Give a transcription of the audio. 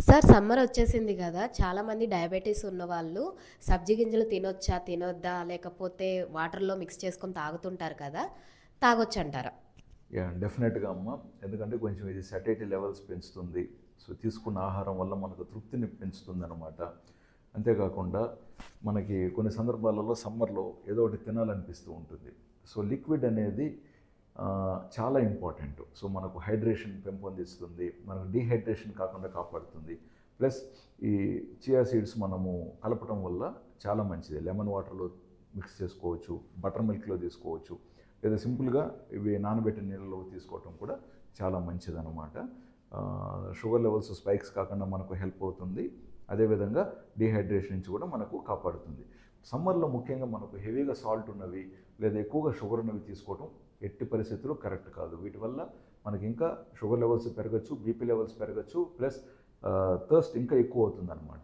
Sir summer వచ్చేసింది కదా! చాలామంది డయాబెటిస్ ఉన్నవాళ్ళు సబ్జి గింజలు తినొచ్చా? తినొద్దా? లేకపోతే వాటర్‌లో మిక్స్ చేసుకొని తాగుతుంటారు కదా! తాగొచ్చంటారా? డెఫినెట్గా అమ్మ. ఎందుకంటే కొంచెం ఇది సటైటీ లెవెల్స్ పెంచుతుంది. సో తీసుకున్న ఆహారం వల్ల మనకు తృప్తిని పెంచుతుందన్నమాట. అంతేకాకుండా మనకి కొన్ని సందర్భాలలో సమ్మర్లో ఏదో ఒకటి తినాలనిపిస్తూ ఉంటుంది. సో లిక్విడ్ అనేది చాలా ఇంపార్టెంట్. సో మనకు హైడ్రేషన్ పెంపొందిస్తుంది, మనకు డీహైడ్రేషన్ కాకుండా కాపాడుతుంది. ప్లస్ ఈ చియా సీడ్స్ మనము కలపటం వల్ల చాలా మంచిది. లెమన్ వాటర్లో మిక్స్ చేసుకోవచ్చు, బటర్ మిల్క్లో తీసుకోవచ్చు, లేదా సింపుల్గా ఇవి నానబెట్టిన నీళ్ళలో తీసుకోవటం కూడా చాలా మంచిదన్నమాట. షుగర్ లెవెల్స్ స్పైక్స్ కాకుండా మనకు హెల్ప్ అవుతుంది. అదేవిధంగా డీహైడ్రేషన్ నుంచి కూడా మనకు కాపాడుతుంది. సమ్మర్లో ముఖ్యంగా మనకు హెవీగా సాల్ట్ ఉన్నవి లేదా ఎక్కువగా షుగర్ ఉన్నవి తీసుకోవటం ఎట్టి పరిస్థితుల్లో కరెక్ట్ కాదు. వీటి వల్ల మనకి ఇంకా షుగర్ లెవెల్స్ పెరగచ్చు, బీపీ లెవెల్స్ పెరగచ్చు, ప్లస్ థర్స్ట్ ఇంకా ఎక్కువ అవుతుంది అనమాట.